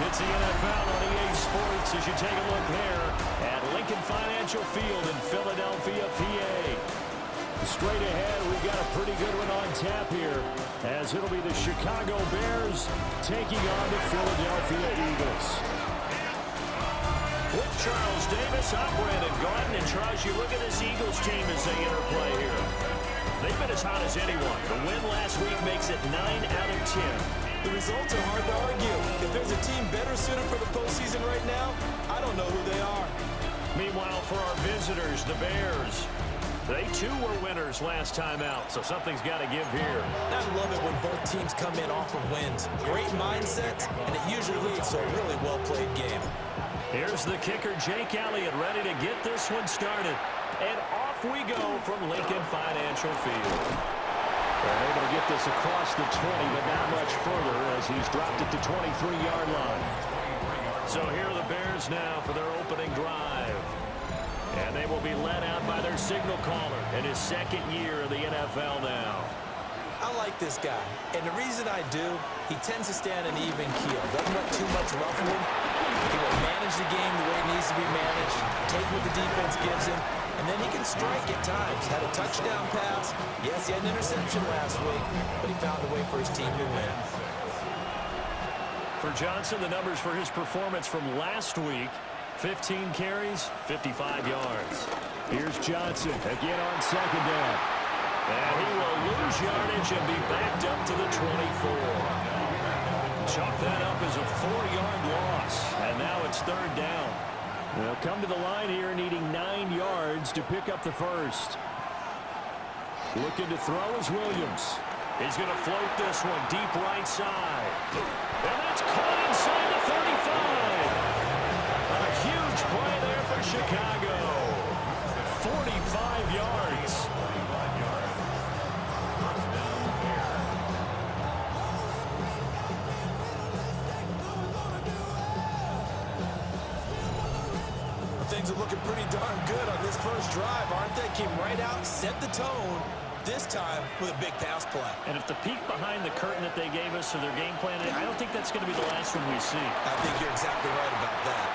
It's the NFL on EA Sports as you take a look there at Lincoln Financial Field in Philadelphia, PA. Straight ahead, we've got a pretty good one on tap here, as it'll be the Chicago Bears taking on the Philadelphia Eagles. With Charles Davis, I'm Brandon Garden, and Charles, you look at this Eagles team as they interplay here. They've been as hot as anyone. The win last week makes it 9 out of 10. The results are hard to argue. If there's a team better suited for the postseason right now, I don't know who they are. Meanwhile, for our visitors, the Bears, they too were winners last time out, so something's got to give here. I love it when both teams come in off of wins. Great mindsets, and it usually leads to a really well-played game. Here's the kicker, Jake Elliott, ready to get this one started. And off we go from Lincoln Financial Field. They're able to get this across the 20, but not much further as he's dropped it to 23-yard line. So here are the Bears now for their opening drive. And they will be led out by their signal caller in his second year of the NFL now. I like this guy, and the reason I do, he tends to stay on an even keel. Doesn't let too much ruffling. He will manage the game the way it needs to be managed, take what the defense gives him, and then he can strike at times. Had a touchdown pass. Yes, he had an interception last week, but he found a way for his team to win. For Johnson, the numbers for his performance from last week: 15 carries, 55 yards. Here's Johnson again on second down. And he will lose yardage and be backed up to the 24. Chalk that up as a 4-yard loss. And now it's third down. They'll come to the line here needing 9 yards to pick up the first. Looking to throw is Williams. He's going to float this one deep right side. And that's caught inside the 35. A huge play there for Chicago. 45 yards. Things are looking pretty darn good on this first drive, aren't they? Came right out, set the tone, this time with a big pass play. And if the peek behind the curtain that they gave us of their game plan, I don't think that's going to be the last one we see. I think you're exactly right about that.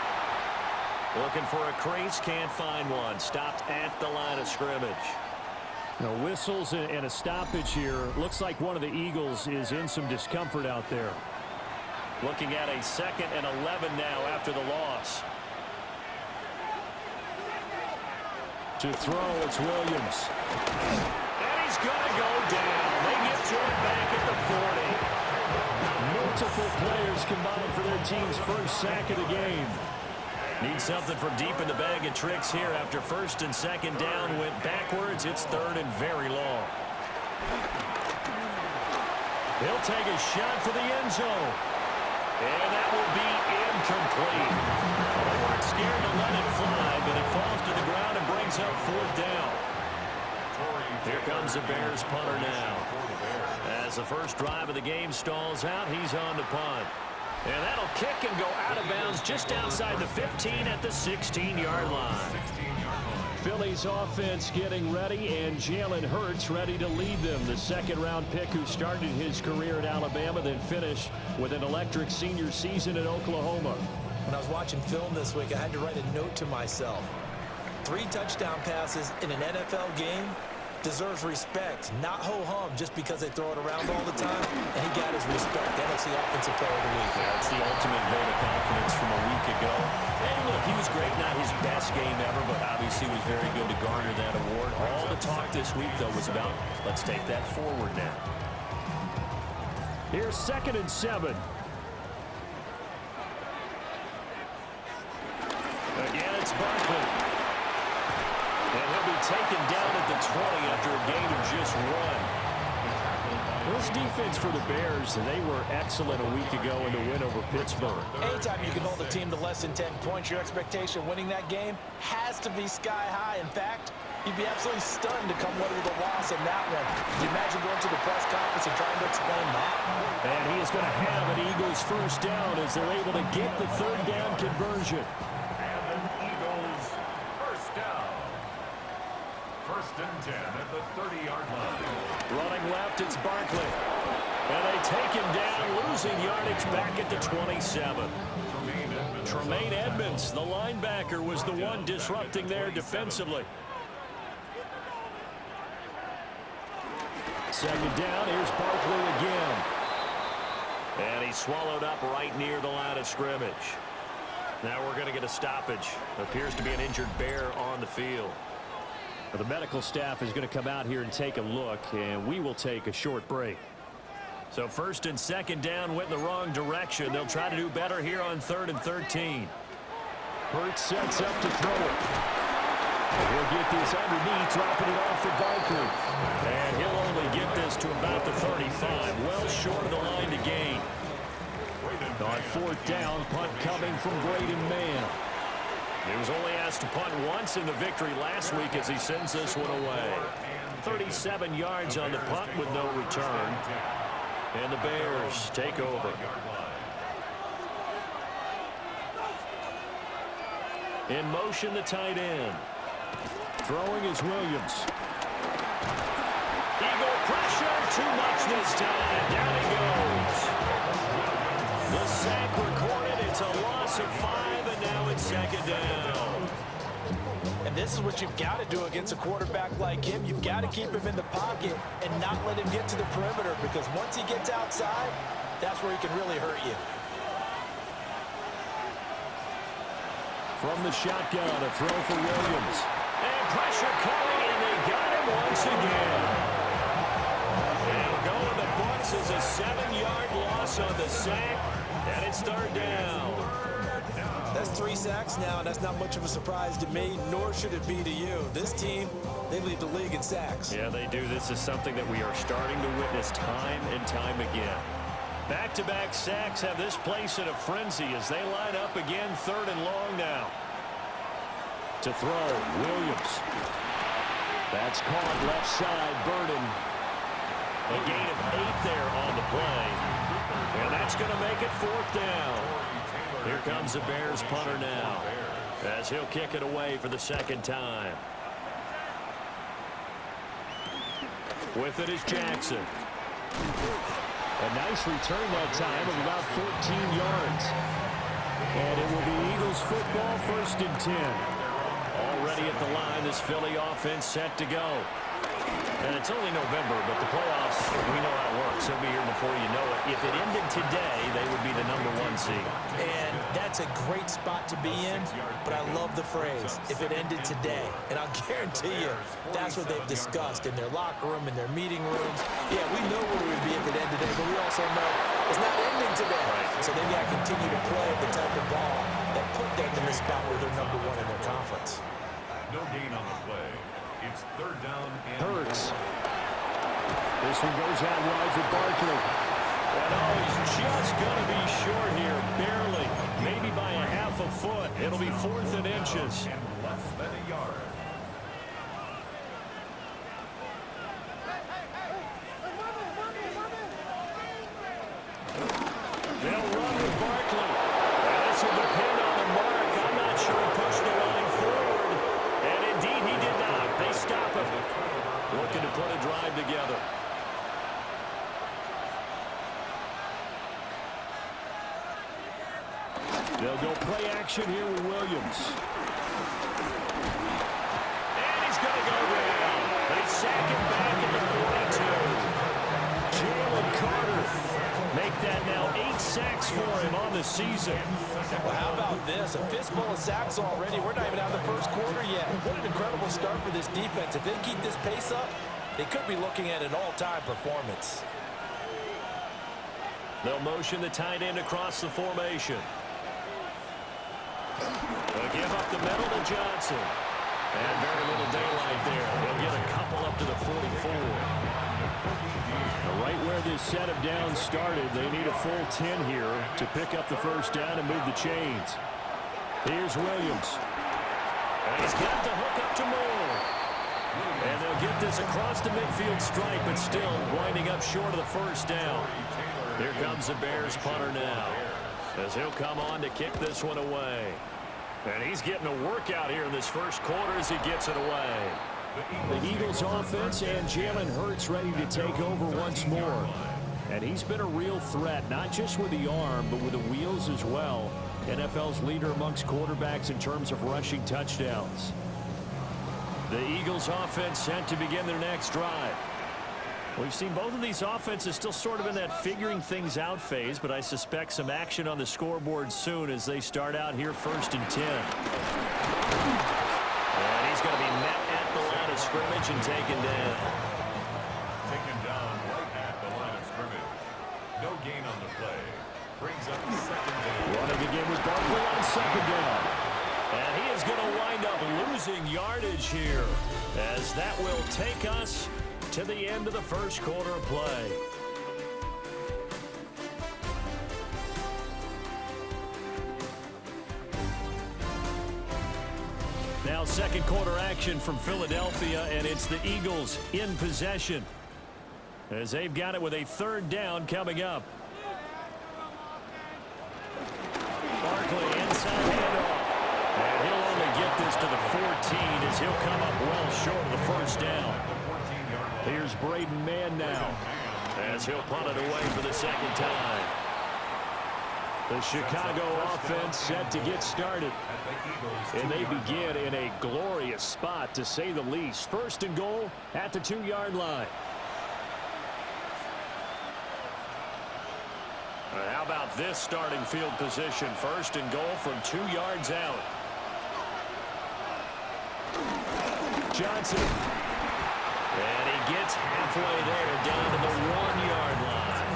Looking for a crease, can't find one. Stopped at the line of scrimmage. No whistles and a stoppage here. Looks like one of the Eagles is in some discomfort out there. Looking at a 2nd and 11 now after the loss. To throw, it's Williams. And he's going to go down. They get to it back at the 40. Multiple players combined for their team's first sack of the game. Need something from deep in the bag of tricks here after 1st and 2nd down. Went backwards. It's 3rd and very long. He'll take a shot for the end zone. And that will be incomplete. They weren't scared to let it fly, but it falls to the ground and brings up 4th down. Here comes the Bears punter now. As the first drive of the game stalls out, he's on to punt. And that'll kick and go out of bounds just outside the 15 at the 16-yard line. Philly's offense getting ready, and Jalen Hurts ready to lead them. The 2nd-round pick who started his career at Alabama, then finished with an electric senior season at Oklahoma. When I was watching film this week, I had to write a note to myself. 3 touchdown passes in an NFL game deserves respect, not ho-hum just because they throw it around all the time, and he got his respect. NFC Offensive Player of the Week. That's the ultimate vote of confidence from a week ago. And look, he was great, not his best game ever, but obviously was very good to garner that award. All the talk this week, though, was about, let's take that forward now. Here's 2nd and 7. Again, it's Barkley. And he'll be taken down at the 20 after a gain of just 1. This defense for the Bears, they were excellent a week ago in the win over Pittsburgh. Anytime you can hold a team to less than 10 points, your expectation winning that game has to be sky high. In fact, you'd be absolutely stunned to come away with a loss in that one. Can you imagine going to the press conference and trying to explain that? And he is going to have an Eagles first down as they're able to get the 3rd down conversion. and 10 at the 30-yard line. Running left, it's Barkley. And they take him down, losing yardage back at the 27. Tremaine Edmonds, the linebacker, was the one disrupting there defensively. Second down, here's Barkley again. And he's swallowed up right near the line of scrimmage. Now we're going to get a stoppage. Appears to be an injured bear on the field. The medical staff is going to come out here and take a look, and we will take a short break. So first and second down went in the wrong direction. They'll try to do better here on 3rd and 13. Hurts sets up to throw it. He'll get this underneath, dropping it off for Barkley. And he'll only get this to about the 35, well short of the line to gain. On 4th down, punt coming from Braden Mann. He was only asked to punt once in the victory last week as he sends this one away. 37 yards on the punt with no return. And the Bears take over. In motion, the tight end. Throwing is Williams. Eagle pressure, too much this time. Down he goes. The sack recorded. It's a loss of 5, and now it's second down. And this is what you've got to do against a quarterback like him. You've got to keep him in the pocket and not let him get to the perimeter, because once he gets outside, that's where he can really hurt you. From the shotgun, a throw for Williams. And pressure coming, and they got him once again. They'll go in the books as a 7-yard loss on the sack, and it's 3rd down. That's 3 sacks now, and that's not much of a surprise to me, nor should it be to you. This team, they lead the league in sacks. Yeah, they do. This is something that we are starting to witness time and time again. Back-to-back sacks have this place in a frenzy as they line up again, 3rd and long now. To throw, Williams. That's caught left side, Burden. A gain of 8 there on the play. And that's going to make it 4th down. Here comes the Bears punter now, as he'll kick it away for the 2nd time. With it is Jackson. A nice return that time of about 14 yards. And it will be Eagles football, 1st and 10. Already at the line, this Philly offense set to go. And it's only November, but the playoffs, we know how it works. They'll be here before you know it. If it ended today, they would be the #1 seed. And that's a great spot to be in, but I love the phrase, if it ended today. And I'll guarantee you, that's what they've discussed in their locker room, in their meeting rooms. Yeah, we know where we'd be if it ended today, but we also know it's not ending today. Right. So they've got to continue to play the type of ball that put them in the spot where they're #1 in their conference. No gain on the play. It's 3rd down and Hurts. This one goes out wide for Barkley. And he's just going to be short here, barely, maybe by a half a foot. It'll be 4th and inches. and less than a yard. They'll run with Barkley. And this will depend on the mark. I'm not sure he pushed the line forward. And indeed he did not. They stop him. Looking to put a drive together. They'll go play action here with Williams. And he's going to go down. They sack him back at the 42. Jalen Carter make that now 8 sacks for him on the season. Well, how about this? A fistful of sacks already. We're not even out of the 1st quarter yet. What an incredible start for this defense. If they keep this pace up, they could be looking at an all-time performance. They'll motion the tight end across the formation. They'll give up the middle to Johnson. And very little daylight there. They'll get a couple up to the 44. Right where this set of downs started, they need a full 10 here to pick up the 1st down and move the chains. Here's Williams. And he's got the hook up to Moore. And they'll get this across the midfield stripe, but still winding up short of the 1st down. Here comes the Bears punter now, as he'll come on to kick this one away. And he's getting a workout here in this 1st quarter as he gets it away. The Eagles offense and Jalen Hurts ready to take over once more. And he's been a real threat, not just with the arm, but with the wheels as well. NFL's leader amongst quarterbacks in terms of rushing touchdowns. The Eagles offense set to begin their next drive. We've seen both of these offenses still sort of in that figuring things out phase, but I suspect some action on the scoreboard soon as they start out here 1st and 10. And he's going to be met at the line of scrimmage and taken down. Taken down right at the line of scrimmage. No gain on the play. Brings up 2nd down. Running again with Barkley on 2nd down. And he is going to wind up losing yardage here, as that will take us to the end of the first quarter of play. Now second quarter action from Philadelphia, and it's the Eagles in possession, as they've got it with a 3rd down coming up. Barkley inside handoff. And he'll only get this to the 14 as he'll come up well short of the 1st down. Here's Braden Mann now, as he'll punt it away for the 2nd time. The Chicago offense set to get started. And they begin in a glorious spot, to say the least. 1st and goal at the 2-yard line. How about this starting field position? 1st and goal from 2 yards out. Johnson. And he gets halfway there, down to the 1-yard line.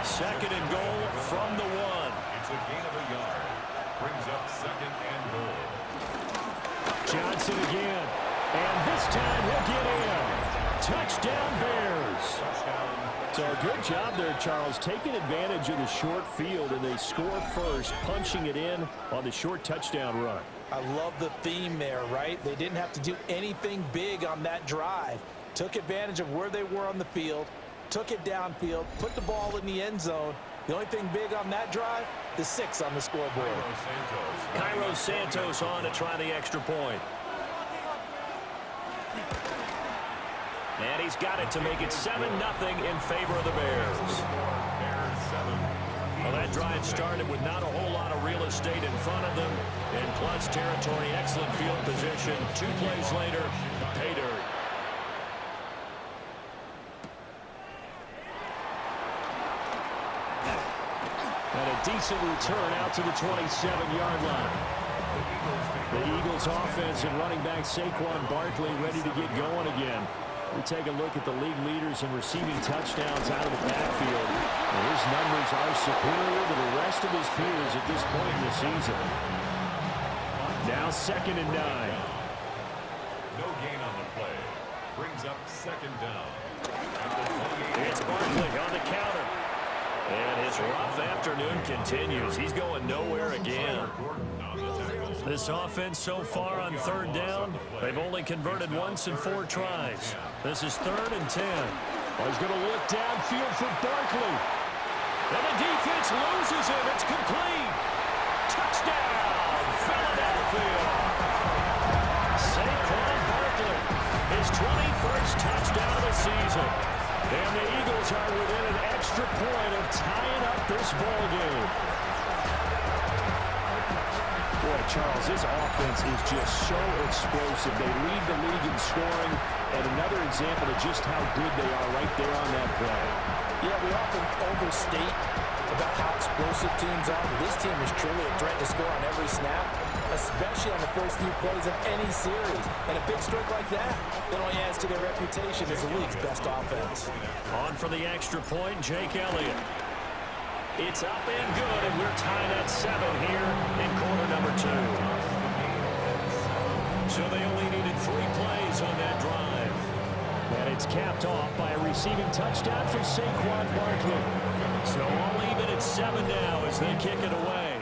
2nd and goal from the 1. It's a gain of a yard. Brings up 2nd and goal. Johnson again. And this time he'll get in. Touchdown Bears. Touchdown. So a good job there, Charles, taking advantage of the short field, and they score first, punching it in on the short touchdown run. I love the theme there, right? They didn't have to do anything big on that drive. Took advantage of where they were on the field, took it downfield, put the ball in the end zone. The only thing big on that drive, the 6 on the scoreboard. Cairo Santos on to try the extra point. And he's got it to make it 7-0 in favor of the Bears. Well, that drive started with not a whole lot of real estate in front of them. In plus territory, excellent field position. 2 plays later, pay dirt. And a decent return out to the 27-yard line. The Eagles offense and running back Saquon Barkley ready to get going again. We take a look at the league leaders in receiving touchdowns out of the backfield. And his numbers are superior to the rest of his peers at this point in the season. Now 2nd and 9. No gain on the play. Brings up 2nd down. It's Barkley on the counter. And his rough afternoon continues. He's going nowhere again. This offense so far on 3rd down, they've only converted once in 4 tries. This is 3rd and 10. He's going to look downfield for Barkley. And the defense loses him. It's complete. Touchdown, Philadelphia. Saquon Barkley, his 21st touchdown of the season. And the Eagles are within an extra point of tying up this ball game. Boy, Charles, this offense is just so explosive. They lead the league in scoring, and another example of just how good they are right there on that play. Yeah, we often overstate about how explosive teams are, but this team is truly a threat to score on every snap, especially on the first few plays of any series. And a big stroke like that only adds to their reputation as the league's best offense. On for the extra point, Jake Elliott. It's up and good, and we're tied at 7 here in quarter number 2. So they only needed 3 plays on that drive. And it's capped off by a receiving touchdown from Saquon Barkley. So all even at 7 now as they kick it away.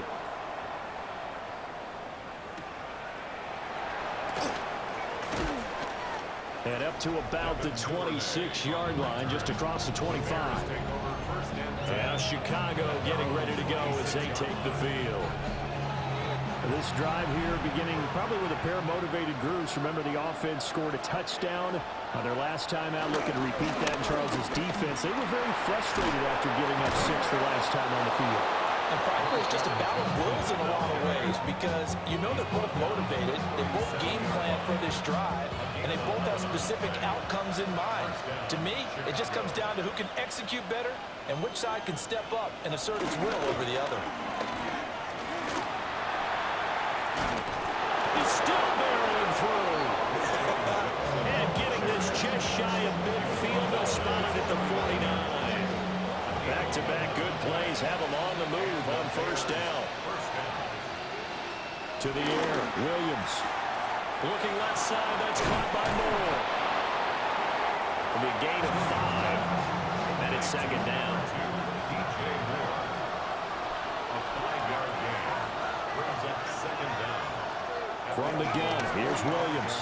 And up to about the 26-yard line, just across the 25. Now Chicago getting ready to go as they take the field. This drive here beginning probably with a pair of motivated groups. Remember, the offense scored a touchdown on their last time out, looking to repeat that in Charles' defense. They were very frustrated after giving up 6 the last time on the field. And frankly, it's just a battle of wills in a lot of ways because you know they're both motivated, they both game plan for this drive, and they both have specific outcomes in mind. To me, it just comes down to who can execute better and which side can step up and assert its will over the other. He's still barreling through. And getting this just shy of midfield, they'll spot it at the 49. Back-to-back good plays have them on the move on first down. To the air, Williams. Looking left side, that's caught by Moore. It'll be a gain of 5. And it's second down. DJ Moore. A 5-yard gain. Brings up second down. From the gun, here's Williams.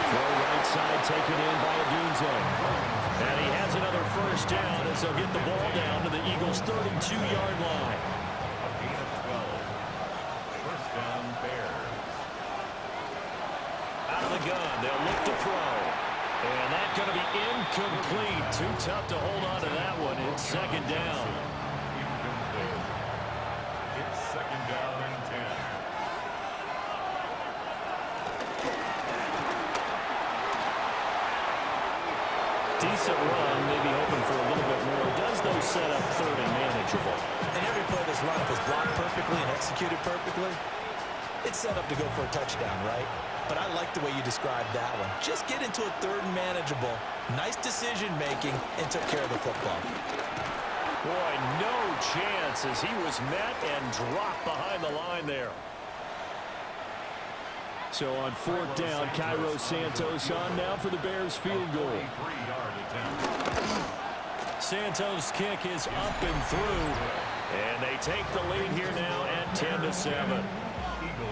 Throw right side, taken in by Adunze. And he has another first down as they'll get the ball down to the Eagles' 32-yard line. A gain of 12. First down, Bears. Out of the gun, they'll look to throw. And that's going to be incomplete. Too tough to hold on to that one. It's second down. Incomplete. It's second down and 10. Decent run, maybe hoping for a little bit more. Does those set up third and manageable? And every play this run, if it's blocked perfectly and executed perfectly, it's set up to go for a touchdown, right? But I like the way you described that one. Just get into a third and manageable, nice decision-making, and took care of the football. Boy, no chance as he was met and dropped behind the line there. So on fourth down, Cairo Santos on now for the Bears field goal. 3-yard attempt. Santos' kick is up and through. And they take the lead here now at 10-7.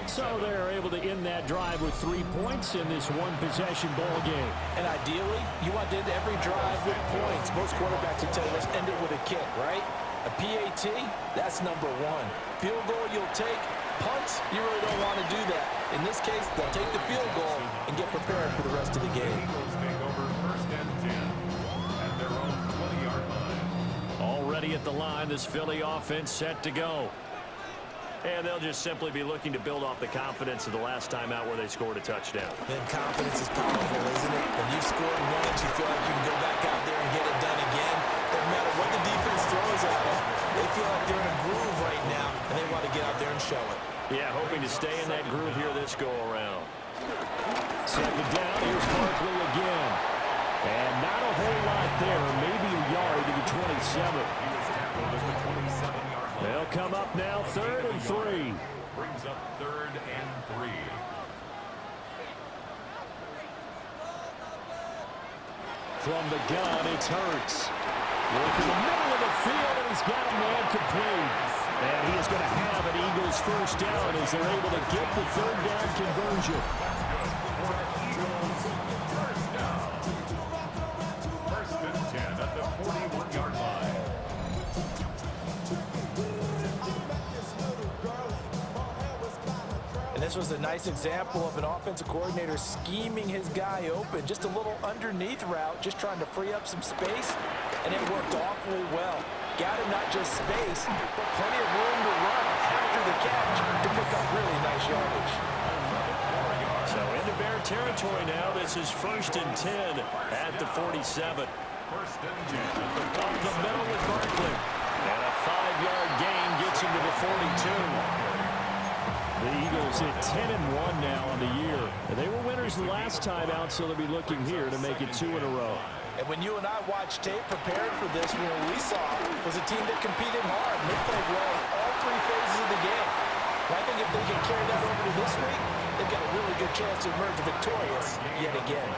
So they're able to end that drive with 3 points in this one-possession ball game. And ideally, you want to end every drive with points. Most quarterbacks will tell you, let's end it with a kick, right? A PAT, that's number 1. Field goal you'll take. Punts, you really don't want to do that. In this case, they'll take the field goal and get prepared for the rest of the game. Eagles take over first and 10 at their own 20-yard line. Already at the line, this Philly offense set to go. And they'll just simply be looking to build off the confidence of the last time out where they scored a touchdown. Then confidence is powerful, isn't it? When you've scored once, you feel like you can go back out there and get it done again. Doesn't matter what the defense throws at them. They feel like they're in a groove right now, and they want to get out there and show it. Yeah, hoping to stay in that groove here this go-around. Second down, here's Barkley again. And not a whole lot there, maybe a yard to the 27. He was tackled at the 27-yard line. They'll come up now, 3rd and 3. Brings up 3rd and 3. From the gun, it's Hurts. Working the middle of the field, and he's got a man complete. And he is going to have an Eagles first down as they're able to get the 3rd down conversion. First down. First and 10 at the 41-yard line. And this was a nice example of an offensive coordinator scheming his guy open. Just a little underneath route, just trying to free up some space, and it worked awfully well. Got him not just space, but plenty of room to run after the catch to pick up really nice yardage. So into Bear territory now. This is 1st and 10 at the 47. First and 10 at the Up the middle with Barkley. And a 5-yard gain gets him to the 42. The Eagles at 10-1 now on the year. They were winners last time out, so they'll be looking here to make it 2 in a row. And when you and I watched tape prepared for this, what we saw was a team that competed hard. And they played well in all 3 phases of the game. And I think if they can carry that over to this week, they've got a really good chance to emerge victorious yet again.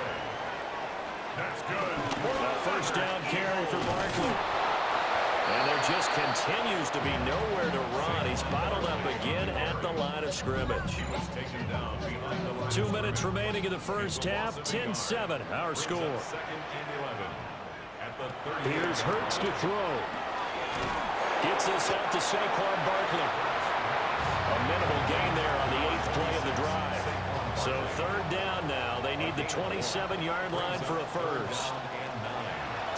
That's good. A first down carry for Barkley. And there just continues to be nowhere to run. He's bottled up again at the line of scrimmage. He was taken down behind the line. 2 minutes remaining in the first half. 10-7, our score. Second and 11 at the 30. Here's Hurts to throw. Gets this out to Saquon Barkley. A minimal gain there on the 8th play of the drive. So third down now. They need the 27-yard line for a first.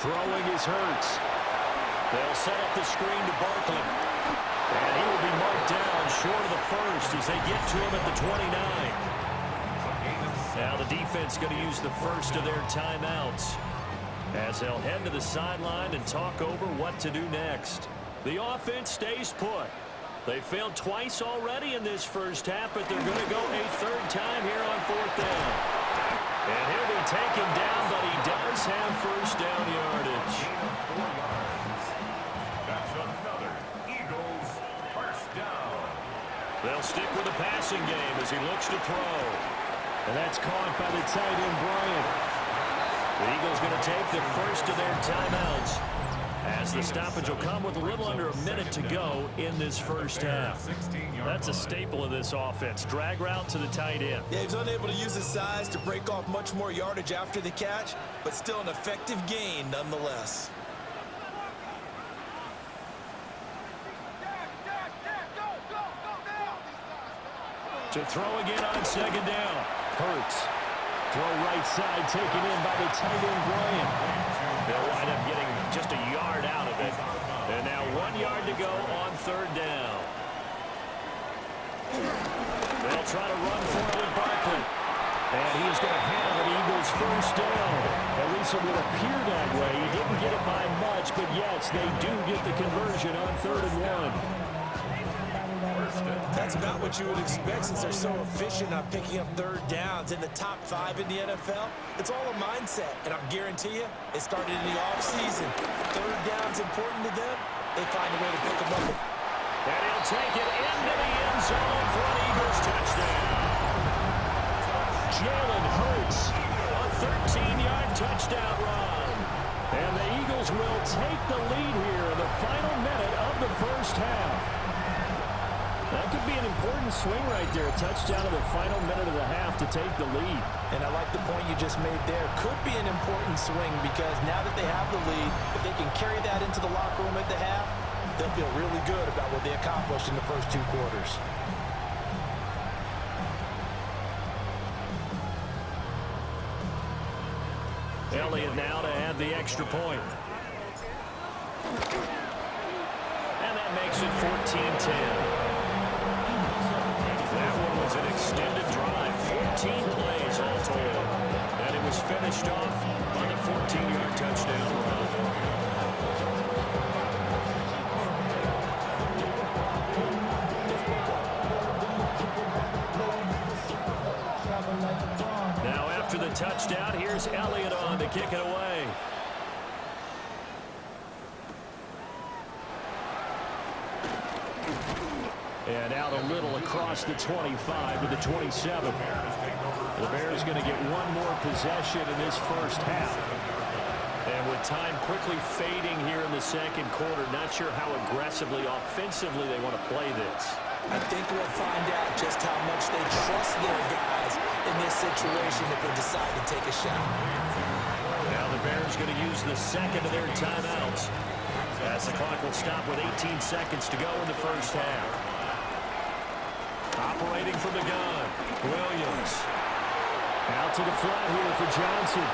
Throwing is Hurts. They'll set up the screen to Barkley. And he will be marked down short of the first as they get to him at the 29. Now the defense going to use the first of their timeouts as they'll head to the sideline and talk over what to do next. The offense stays put. They failed twice already in this first half, but they're going to go a third time here on fourth down. And he'll be taken down, but he does have first down yardage. That's another Eagles first down. They'll stick with the passing game as he looks to throw. And that's caught by the tight end, Bryant. The Eagles going to take the first of their timeouts as the stoppage will come with a little under a minute to go in this first half. That's a staple of this offense. Drag route to the tight end. Yeah, he's unable to use his size to break off much more yardage after the catch, but still an effective gain nonetheless. To throw again on second down. Hurts. Throw right side taken in by the tight end, Bryant. They'll wind up getting just a yard out of it. And now 1 yard to go on third down. They'll try to run for it with Barkley. And he's going to have an Eagles first down. At least it would appear that way. He didn't get it by much, but yes, they do get the conversion on 3rd and 1. That's about what you would expect since they're so efficient on picking up third downs in the top 5 in the NFL. It's all a mindset, and I guarantee you, it started in the offseason. Third down's important to them. They find a way to pick them up. And he'll take it into the end zone for an Eagles touchdown. Jalen Hurts, a 13-yard touchdown run. And the Eagles will take the lead here in the final minute of the first half. That could be an important swing right there. A touchdown in the final minute of the half to take the lead. And I like the point you just made there. Could be an important swing because now that they have the lead, if they can carry that into the locker room at the half, they'll feel really good about what they accomplished in the first 2 quarters. Elliott now to add the extra point. And that makes it 14-10. That one was an extended drive, 14 plays all told. And it was finished off on a 14-yard touchdown run. Now after the touchdown, here's Elliott on to kick it away. And out a little across the 25 to the 27. The Bears going to get one more possession in this first half. And with time quickly fading here in the second quarter, not sure how aggressively, offensively they want to play this. I think we'll find out just how much they trust their guys in this situation if they decide to take a shot. Now the Bears going to use the second of their timeouts as the clock will stop with 18 seconds to go in the first half. Operating from the gun, Williams. Out to the flat here for Johnson.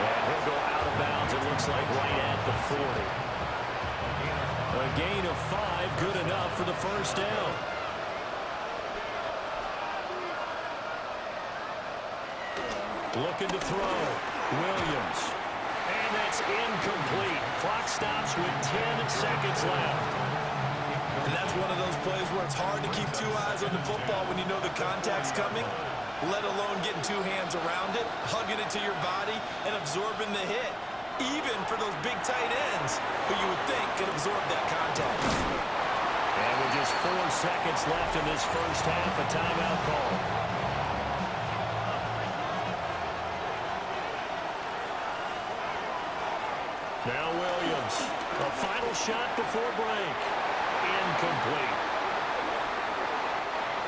And he'll go out of bounds, it looks like right at the 40. A gain of 5, good enough for the first down. Looking to throw, Williams. And that's incomplete. Clock stops with 10 seconds left. And that's one of those plays where it's hard to keep 2 eyes on the football when you know the contact's coming, let alone getting 2 hands around it, hugging it to your body, and absorbing the hit, even for those big tight ends who you would think could absorb that contact. And with just 4 seconds left in this first half, a timeout call. Now Williams, a final shot before break. Incomplete.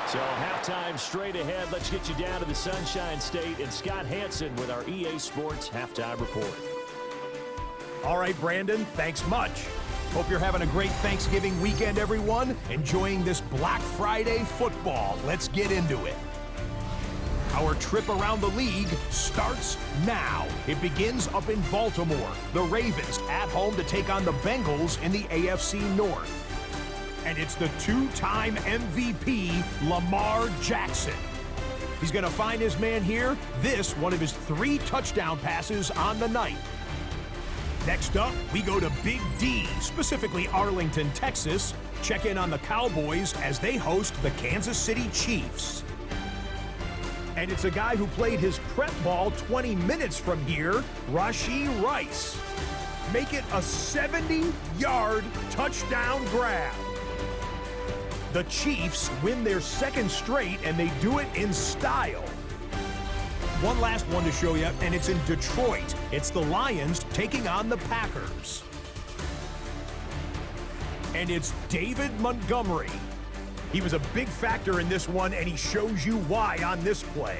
So halftime straight ahead. Let's get you down to the Sunshine State and Scott Hansen with our EA Sports Halftime Report. All right, Brandon, thanks much. Hope you're having a great Thanksgiving weekend, everyone. Enjoying this Black Friday football. Let's get into it. Our trip around the league starts now. It begins up in Baltimore. The Ravens at home to take on the Bengals in the AFC North. And it's the two-time MVP, Lamar Jackson. He's going to find his man here. This, one of his 3 touchdown passes on the night. Next up, we go to Big D, specifically Arlington, Texas. Check in on the Cowboys as they host the Kansas City Chiefs. And it's a guy who played his prep ball 20 minutes from here, Rashee Rice. Make it a 70-yard touchdown grab. The Chiefs win their 2nd straight, and they do it in style. One last one to show you, and it's in Detroit. It's the Lions taking on the Packers. And it's David Montgomery. He was a big factor in this one, and he shows you why on this play.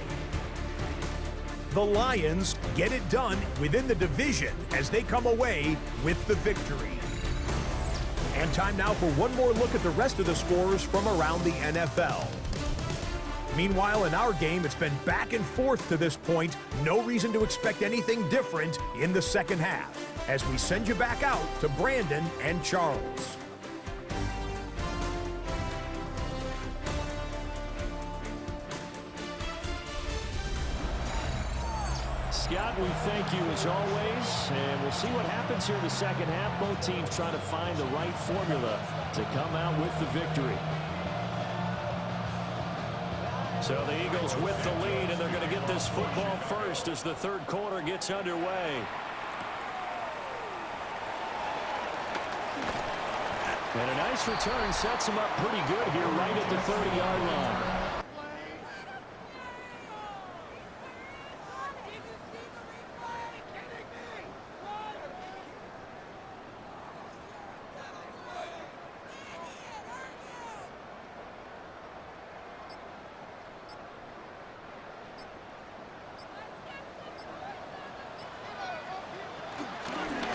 The Lions get it done within the division as they come away with the victory. And time now for one more look at the rest of the scores from around the NFL. Meanwhile, in our game, it's been back and forth to this point. No reason to expect anything different in the second half, as we send you back out to Brandon and Charles. Scott, we thank you as always, and we'll see what happens here in the second half. Both teams trying to find the right formula to come out with the victory. So the Eagles with the lead, and they're going to get this football first as the third quarter gets underway. And a nice return sets them up pretty good here right at the 30-yard line.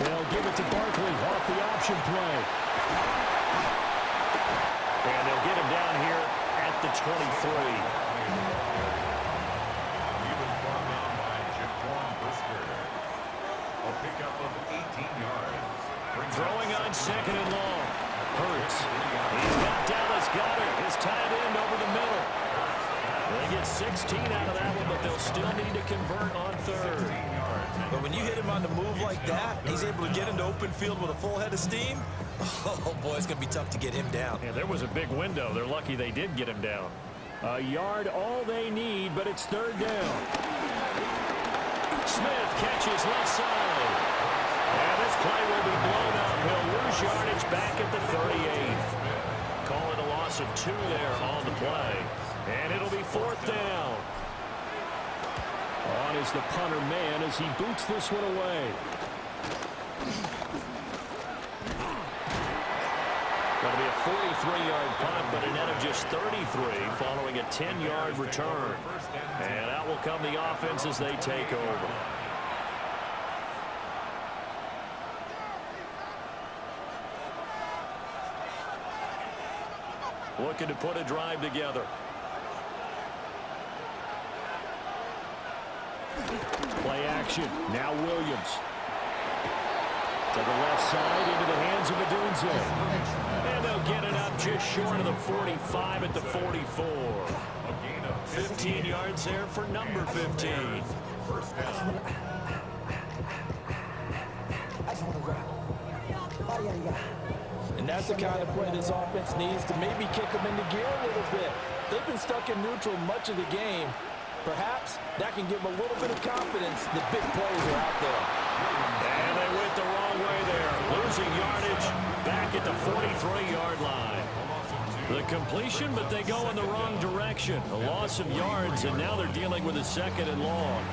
They'll give it to Barkley off the option play. And they'll get him down here at the 23. He was brought down by Jaquan Brisker. A pickup of 18 yards. Throwing on 2nd and long. Hurts. He's got Dallas Goedert. His tight end over the middle. They get 16 out of that one, but they'll still need to convert on 3rd. But when you hit him on the move like that, he's able to get into open field with a full head of steam. Oh, boy, it's going to be tough to get him down. Yeah, there was a big window. They're lucky they did get him down. A yard all they need, but it's 3rd down. Smith catches left side. And this play will be blown up. He'll lose yardage back at the 38. Call it a loss of 2 there on the play. And it'll be 4th down. On is the punter man as he boots this one away. Going to be a 43-yard punt, but a net of just 33 following a 10-yard return. And out will come the offense as they take over. Looking to put a drive together. Play action. Now Williams. To the left side into the hands of Adunze. And they'll get it up just short of the 45 at the 44. 15 yards there for number 15. First down. And that's the kind of play this offense needs to maybe kick them into gear a little bit. They've been stuck in neutral much of the game. Perhaps that can give them a little bit of confidence that big plays are out there. And they went the wrong way there. Losing yardage back at the 43-yard line. The completion, but they go in the wrong direction. A loss of yards, and now they're dealing with a 2nd and long.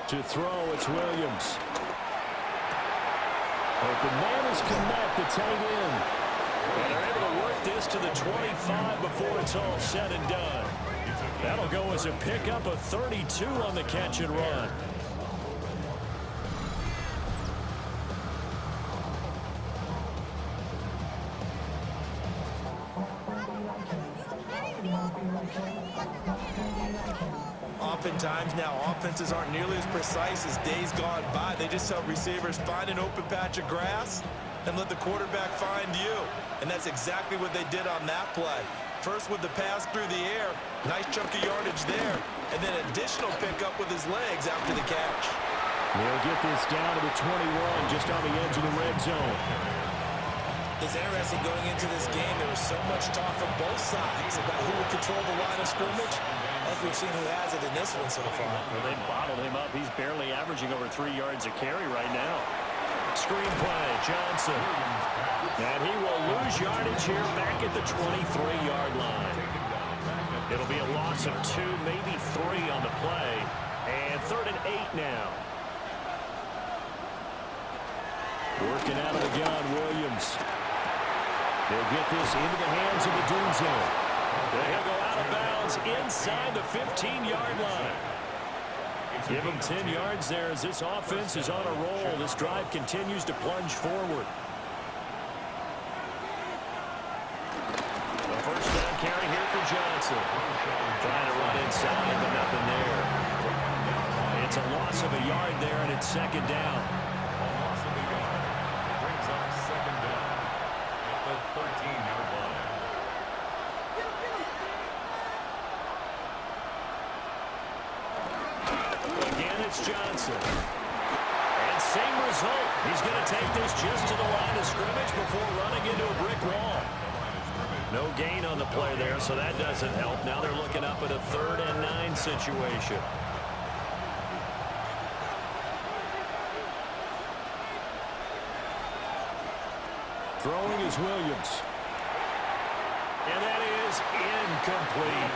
To throw, it's Williams. Open man is Komet, the tight end. And they're able to work this to the 25 before it's all said and done. That'll go as a pickup of 32 on the catch and run. Oftentimes now, offenses aren't nearly as precise as days gone by. They just help receivers find an open patch of grass and let the quarterback find you. And that's exactly what they did on that play. First with the pass through the air, nice chunk of yardage there, and then additional pickup with his legs after the catch. They'll get this down to the 21, just on the edge of the red zone. It's interesting going into this game. There was so much talk from both sides about who would control the line of scrimmage. I think we've seen who has it in this one so far. Well, they bottled him up. He's barely averaging over 3 yards a carry right now. Screen play, Johnson. And he will lose yardage here back at the 23-yard line. It'll be a loss of 2, maybe 3 on the play. And 3rd and 8 now. Working out of the gun, Williams. They'll get this into the hands of the Doom Zone. He'll go out of bounds inside the 15-yard line. Give him 10 yards there as this offense is on a roll. This drive continues to plunge forward. The first down carry here for Johnson. Trying to run inside, but nothing there. It's a loss of a yard there, and it's 2nd down. A loss of a yard brings up 2nd down at the 13-yard line. It's Johnson. And same result. He's going to take this just to the line of scrimmage before running into a brick wall. No gain on the play there, so that doesn't help. Now they're looking up at a 3rd and 9 situation. Throwing is Williams. And that is incomplete.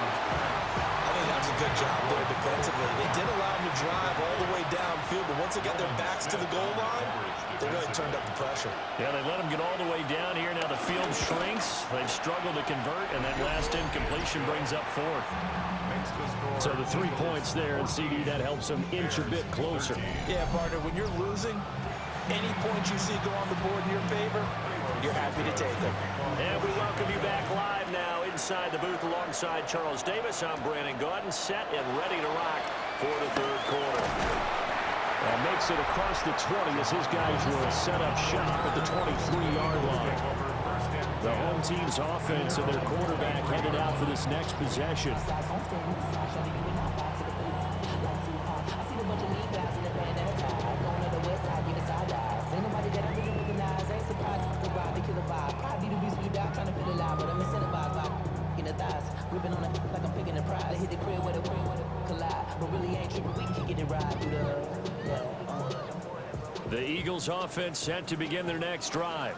I think that was a good job there defensively. They did allow them to drive all the way downfield, but once they got their backs to the goal line, they really turned up the pressure. Yeah, they let them get all the way down here. Now the field shrinks. They've struggled to convert, and that last incompletion brings up 4th. So the 3 points there, and CD, that helps them inch a bit closer. Yeah, partner, when you're losing, any points you see go on the board in your favor, you're happy to take them. And we welcome you back live now inside the booth alongside Charles Davis. I'm Brandon Gaudin, set and ready to rock for the 3rd quarter. And makes it across the 20 as his guys will set up shop at the 23-yard line. The home team's offense and their quarterback headed out for this next possession. The Eagles offense set to begin their next drive.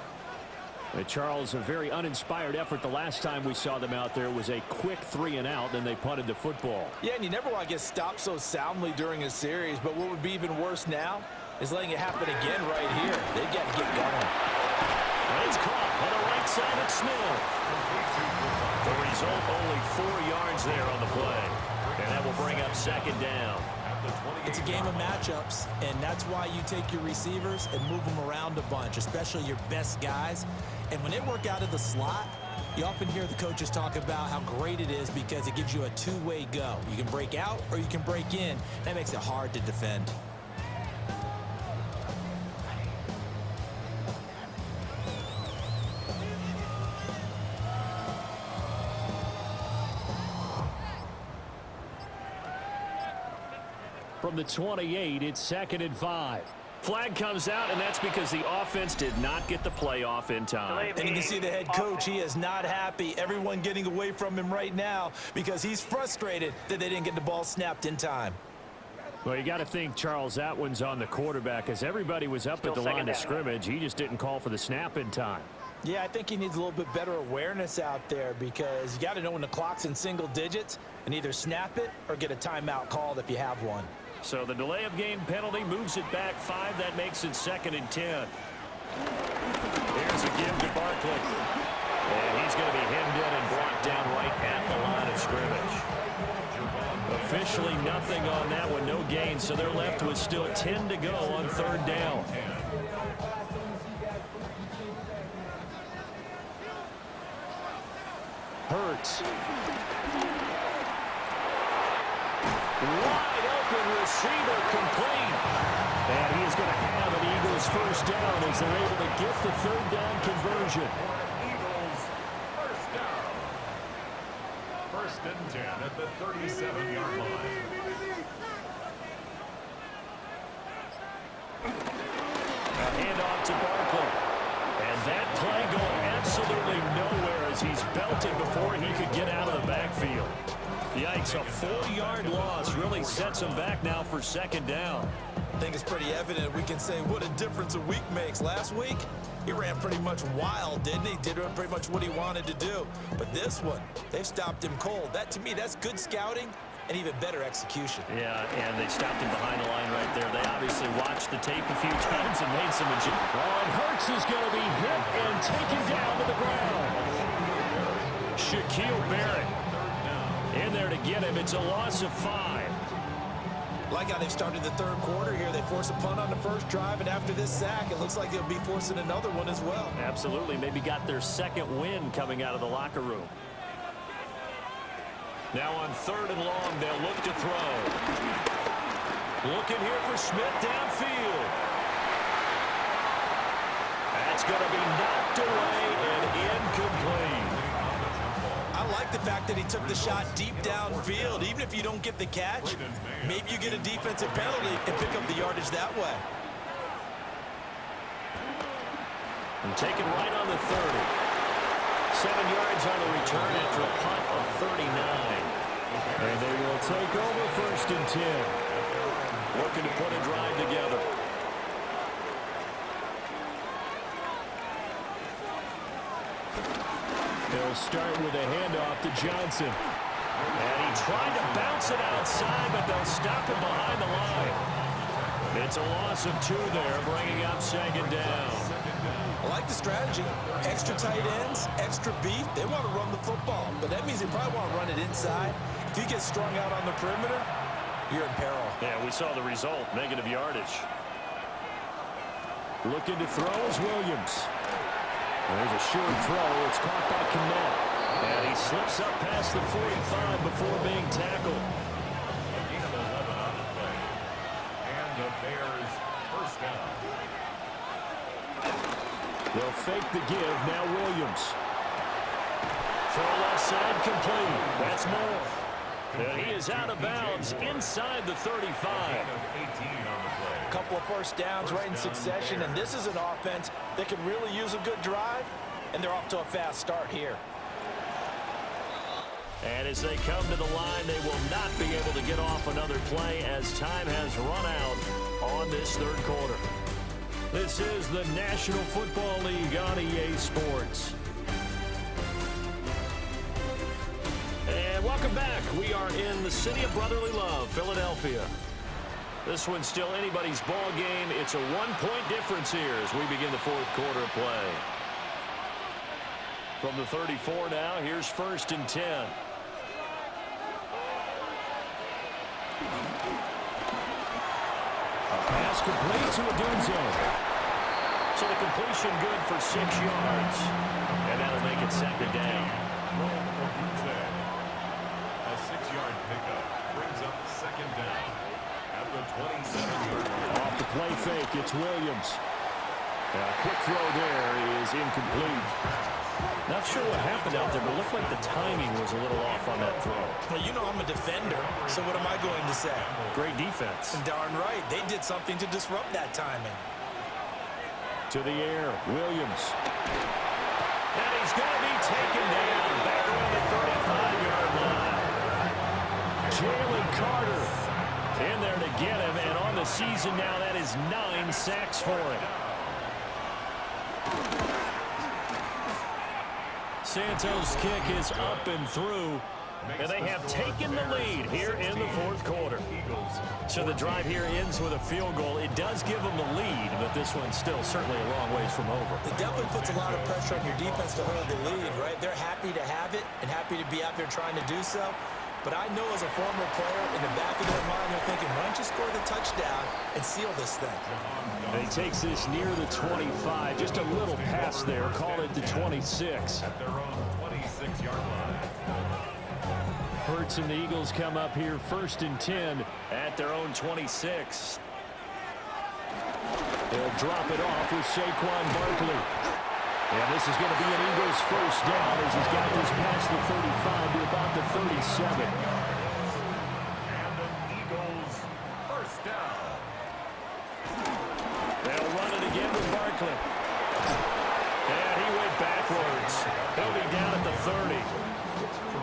Charles, a very uninspired effort the last time we saw them out there was a quick 3 and out, then they punted the football. Yeah, and you never want to get stopped so soundly during a series, but what would be even worse now is letting it happen again right here. They've got to get going. And it's caught on the right side of Smith. The result, only 4 yards there on the play. And that will bring up 2nd down. It's a game of matchups, and that's why you take your receivers and move them around a bunch, especially your best guys. And when they work out of the slot, you often hear the coaches talk about how great it is because it gives you a two-way go. You can break out or you can break in. That makes it hard to defend. From the 28, it's 2nd and 5. Flag comes out, and that's because the offense did not get the play off in time. And you can see the head coach, he is not happy. Everyone getting away from him right now because he's frustrated that they didn't get the ball snapped in time. Well, you got to think, Charles, that one's on the quarterback as everybody was up at the line of scrimmage. He just didn't call for the snap in time. Yeah, I think he needs a little bit better awareness out there because you got to know when the clock's in single digits and either snap it or get a timeout called if you have one. So the delay of game penalty moves it back 5. That makes it 2nd and 10. Here's a give to Barkley. And he's going to be hemmed in and brought down right at the line of scrimmage. Officially nothing on that one, no gain, so they're left with still 10 to go on third down. Hurts. Wide open receiver complete. And he is going to have an Eagles first down as they're able to get the third down conversion. Eagles first down. First and 10 at the 37-yard line. A handoff to Barkley. And that play going absolutely nowhere as he's belted before he could get out of the backfield. Yikes, a 4-yard loss really sets him back now for second down. I think it's pretty evident we can say what a difference a week makes. Last week, he ran pretty much wild, didn't he? Did pretty much what he wanted to do. But this one, they've stopped him cold. That, to me, that's good scouting and even better execution. Yeah, and they stopped him behind the line right there. They obviously watched the tape a few times and made some adjustments. And Hurts is going to be hit and taken down to the ground. Shaquille Barrett in there to get him. It's a loss of 5. Like how they've started the third quarter here. They force a punt on the first drive, and after this sack, it looks like they'll be forcing another one as well. Absolutely. Maybe got their second win coming out of the locker room. Now on third and long, they'll look to throw. Looking here for Smith downfield. That's going to be knocked away and incomplete. I like the fact that he took the shot deep downfield. Even if you don't get the catch, maybe you get a defensive penalty and pick up the yardage that way. And taken right on the 30. 7 yards on the return after a punt of 39. And they will take over first and 10. Looking to put a drive together. They'll start with a handoff to Johnson. And he tried to bounce it outside, but they'll stop him behind the line. It's a loss of 2 there, bringing up second down. I like the strategy. Extra tight ends, extra beef. They want to run the football, but that means they probably want to run it inside. If you get strung out on the perimeter, you're in peril. Yeah, we saw the result, negative yardage. Looking to throw is Williams. There's a short throw. It's caught by Kmet. And he slips up past the 45 before being tackled. A gain of 11 on the play. And the Bears first down. They'll fake the give. Now Williams. Throw left side complete. That's more. And he is out of bounds inside the 35. A couple of first downs right in succession, and this is an offense that could really use a good drive, and they're off to a fast start here. And as they come to the line, they will not be able to get off another play as time has run out on this third quarter. This is the National Football League on EA Sports. And welcome back. We are in the city of brotherly love, Philadelphia. This one's still anybody's ball game. It's a 1-point difference here as we begin the fourth quarter of play. From the 34 now, here's first and 10. A pass complete to Odunze. So the completion good for 6 yards. And that'll make it second down. A 6-yard pickup brings up second down at the 27-yard line. Off the play fake, it's Williams. A quick throw there is incomplete. Not sure what happened out there, but it looked like the timing was a little off on that throw. Well, you know I'm a defender, so what am I going to say? Great defense. Darn right. They did something to disrupt that timing. To the air, Williams. And he's going to be taken down back around the 35-yard line. Jalen Carter in there to get him, and on the season now, that is 9 sacks for him. Santos' kick is up and through, and they have taken the lead here in the fourth quarter. So the drive here ends with a field goal. It does give them the lead, but this one's still certainly a long ways from over. It definitely puts a lot of pressure on your defense to hold the lead, right? They're happy to have it and happy to be out there trying to do so. But I know as a former player, in the back of their mind, they're thinking, why don't you score the touchdown and seal this thing? And he takes this near the 25. Just a little pass there. Call it the 26. At their own 26-yard line. Hurts and the Eagles come up here 1st and 10 at their own 26. They'll drop it off with Saquon Barkley. And this is going to be an Eagles first down as he's got this past the 35 to about the 37. And an Eagles first down. They'll run it again with Barkley. And he went backwards. He'll be down at the 30.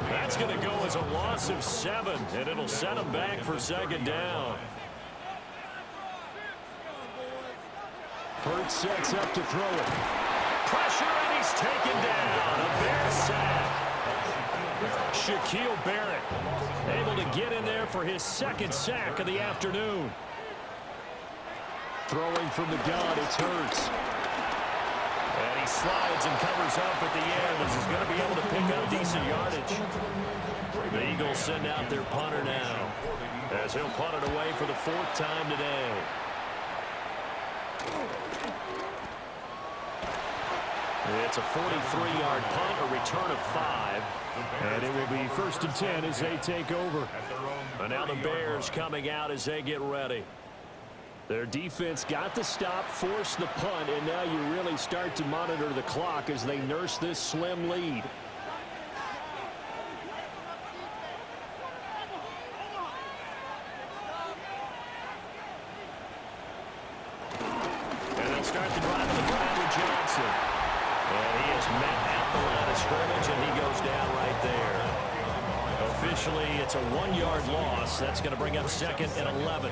That's going to go as a loss of 7, and it'll set him back for 2nd down. Hurts sets up to throw it. Pressure, and he's taken down. A Bear sack. Shaquille Barrett able to get in there for his 2nd sack of the afternoon. Throwing from the gun, it's Hurts. And he slides and covers up at the end as he's going to be able to pick up decent yardage. The Eagles send out their punter now as he'll punt it away for the 4th time today. It's a 43-yard punt, a return of 5. And it will be 1st and 10 as they take over. And now the Bears coming out as they get ready. Their defense got the stop, forced the punt, and now you really start to monitor the clock as they nurse this slim lead. And they'll start the drive on the ground with Johnson. And he is met at the line of scrimmage, and he goes down right there. Officially, it's a 1-yard loss. That's going to bring up 2nd and 11.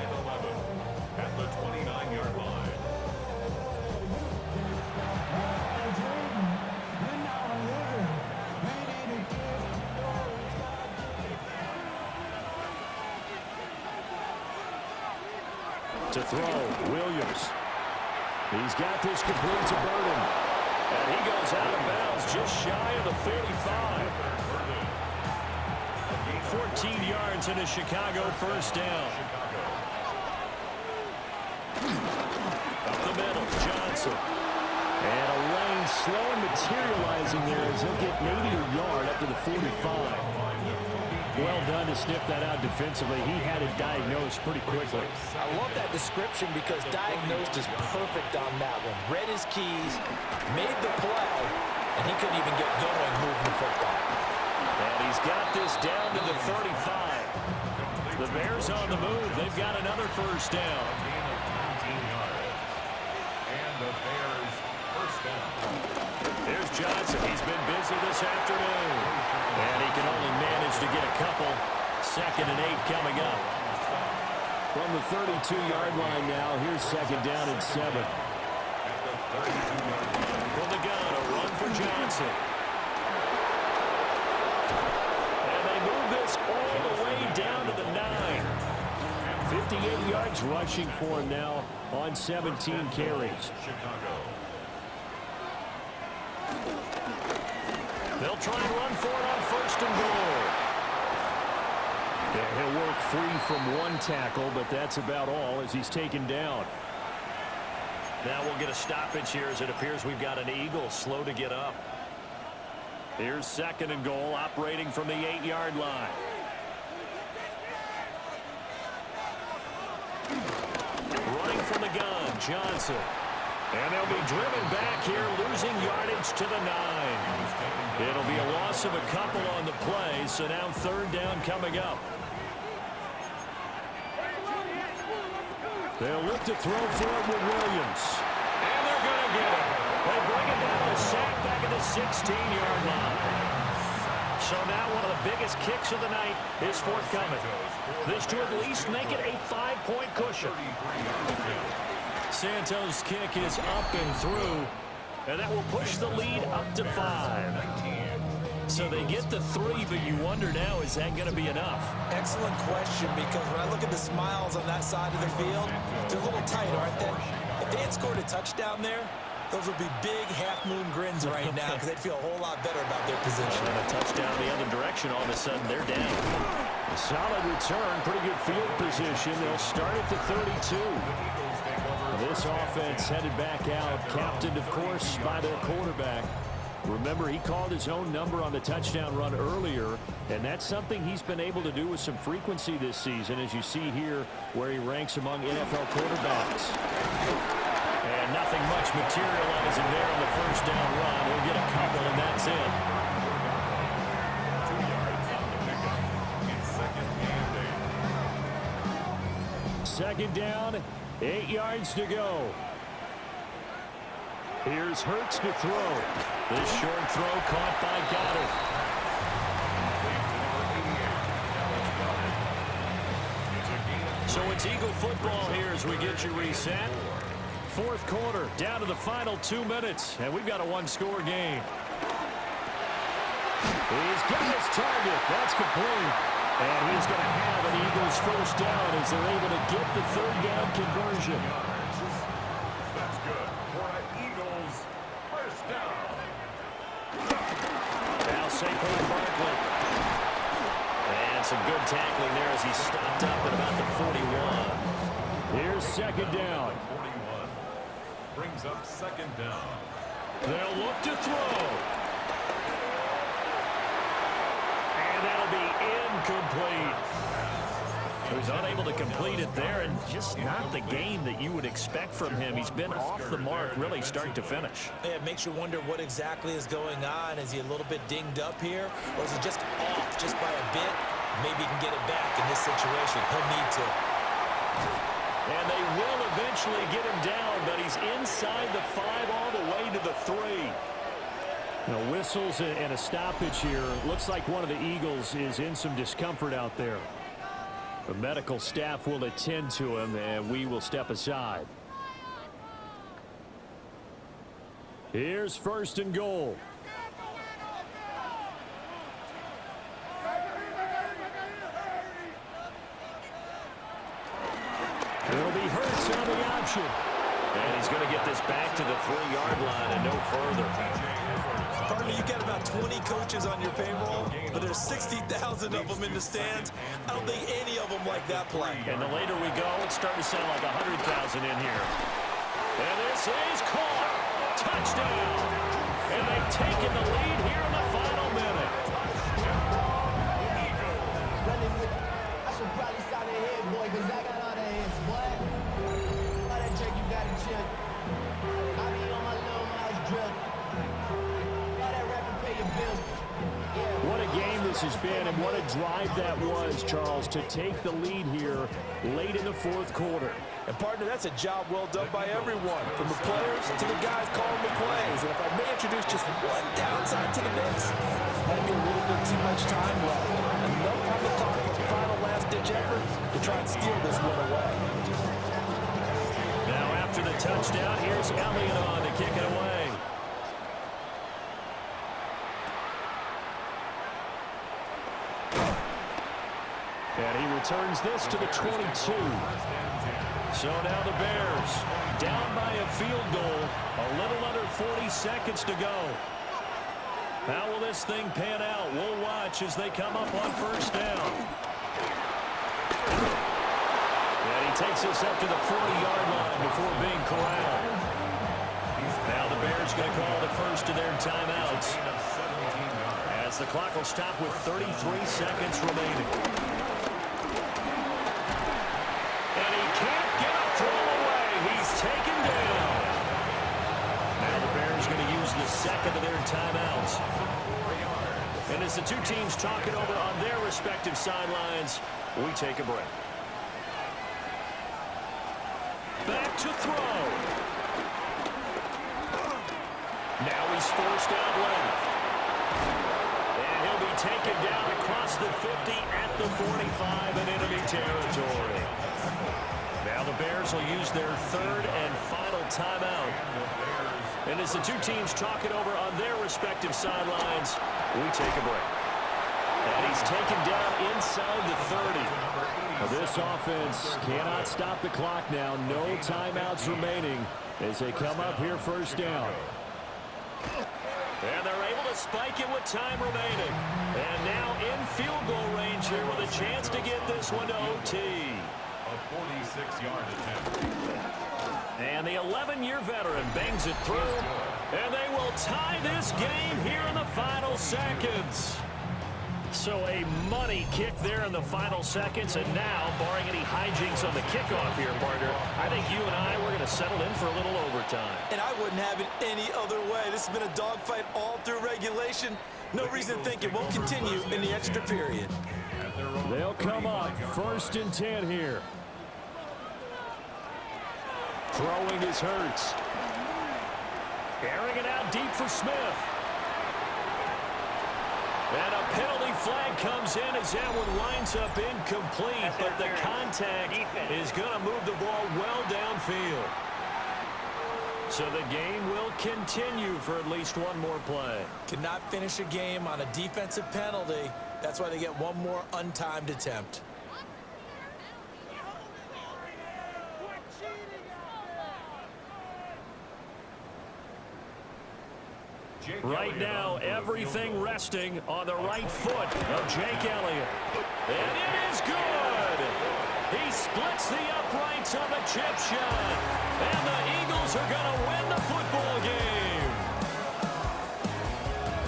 At the 29-yard line. To throw, Williams. He's got this complete to Burden. And he goes out of bounds just shy of the 45. 14 yards in a Chicago first down. Up the middle, Johnson. And a lane slow and materializing there as he'll get maybe a yard up to the 45. Well done to sniff that out defensively. He had it diagnosed pretty quickly. I love that description because diagnosed is perfect on that one. Read his keys, made the play, and he couldn't even get going moving the football. And he's got this down to the 35. The Bears on the move. They've got another first down. And the Bears first down. Here's Johnson. He's been busy this afternoon. And he can only manage to get a couple. 2nd and 8 coming up. From the 32-yard line now, here's 2nd down and 7. At the 32-yard line. From the gun, a run for Johnson. And they move this all the way down to the 9. 58 yards rushing for him now on 17 carries. Chicago. They'll try and run for it on 1st and goal. Yeah, he'll work free from one tackle, but that's about all as he's taken down. Now we'll get a stoppage here as it appears we've got an Eagle slow to get up. Here's 2nd and goal, operating from the 8-yard line. Running from the gun, Johnson. And they'll be driven back here, losing yardage to the 9. It'll be a loss of a couple on the play, so now 3rd down coming up. They'll look to throw for it with Williams. And they're going to get it. They bring it down to sack back at the 16-yard line. So now one of the biggest kicks of the night is forthcoming. This to at least make it a 5-point cushion. Santos' kick is up and through, and that will push the lead up to 5. So they get the 3, but you wonder now, is that going to be enough? Excellent question, because when I look at the smiles on that side of the field, they're a little tight, aren't they? If they had scored a touchdown there, Those would be big half-moon grins right now because they'd feel a whole lot better about their position. And a touchdown the other direction, all of a sudden they're down. A solid return, pretty good field position. They'll start at the 32. This offense headed back out, captained, of course, by their quarterback. Remember, he called his own number on the touchdown run earlier, and that's something he's been able to do with some frequency this season, as you see here where he ranks among NFL quarterbacks. And nothing much materializing there on the first down run. He'll get a couple, and that's it. 2 yards on the pickup. It's second and 8. Second down, 8 yards to go. Here's Hurts to throw. This short throw caught by Goddard. So it's Eagle football here as we get you reset. Fourth quarter, down to the final 2 minutes, and we've got a one-score game. He's got his target. That's complete. And he's going to have an Eagles first down as they're able to get the third down conversion. That's good for an Eagles first down. Now Saquon Barkley. And some good tackling there as he stopped up at about the 41. Here's second down. 41 brings up second down. They'll look to throw. And that'll be incomplete. He was unable to complete it there, and just not the game that you would expect from him. He's been off the mark really start to finish. Yeah, it makes you wonder what exactly is going on. Is he a little bit dinged up here, or is he just off just by a bit? Maybe he can get it back in this situation. He'll need to. And they will eventually get him down, but he's inside the 5 all the way to the 3. Now, whistles and a stoppage here. Looks like one of the Eagles is in some discomfort out there. The medical staff will attend to him, and we will step aside. Here's first and goal. It'll be Hurts on the option. And he's going to get this back to the 3-yard line and no further. Partner, you got about 20 coaches on your payroll, but there's 60,000 of them in the stands. I don't think any of them like that play. And the later we go, it's starting to sound like 100,000 in here. And this is caught. Touchdown. And they've taken the lead here in the final minute. I should probably stop their head, boy, because I got all the heads, boy. All that jerk, you got to chill. I be on my little mouse drip. All that rapping, pay your bills. Yeah. What a game this has been, and what a drive that was, Charles, to take the lead here late in the fourth quarter. And, partner, that's a job well done by everyone, from the players to the guys calling the plays. And if I may introduce just one downside to the mix, might be a little bit too much time left. Enough on the clock for the final last-ditch effort to try and steal this one away. Now after the touchdown, here's Elliott on to kick it away. And he returns this to the 22. So now the Bears down by a field goal, a little under 40 seconds to go. How will this thing pan out? We'll watch as they come up on first down. And he takes us up to the 40-yard line before being corralled. Now the Bears going to call the first of their timeouts, as the clock will stop with 33 seconds remaining. Taken down. Now the Bears going to use the second of their timeouts. And as the two teams talk it over on their respective sidelines, we take a break. Back to throw. Now he's forced out left. And he'll be taken down across the 50 at the 45 in enemy territory. Now the Bears will use their third and final timeout. And as the two teams talk it over on their respective sidelines, we take a break. And he's taken down inside the 30. Well, this offense cannot stop the clock now. No timeouts remaining as they come up here first down. And they're able to spike it with time remaining. And now in field goal range here with a chance to get this one to OT. A 46-yard attempt. And the 11-year veteran bangs it through. And they will tie this game here in the final seconds. So a money kick there in the final seconds. And now, barring any hijinks on the kickoff here, partner, I think you and I, we're going to settle in for a little overtime. And I wouldn't have it any other way. This has been a dogfight all through regulation. No reason to think it won't continue in the extra period. They'll come up 1st and 10 here. Throwing is Hurts. Airing it out deep for Smith. And a penalty flag comes in as that one winds up incomplete, but the contact is going to move the ball well downfield. So the game will continue for at least one more play. Cannot finish a game on a defensive penalty. That's why they get one more untimed attempt. Right now, everything resting on the right foot of Jake Elliott. And it is good. He splits the uprights on the chip shot. And the Eagles are going to win the football game.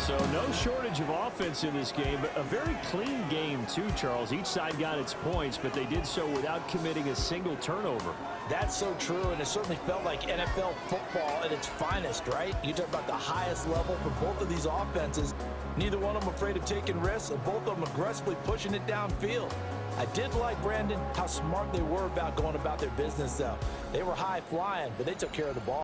So no shortage of offense in this game, but a very clean game too, Charles. Each side got its points, but they did so without committing a single turnover. That's so true, and it certainly felt like NFL football at its finest, right? You talk about the highest level for both of these offenses. Neither one of them afraid of taking risks, and both of them aggressively pushing it downfield. I did like, Brandon, how smart they were about going about their business, though. They were high-flying, but they took care of the ball.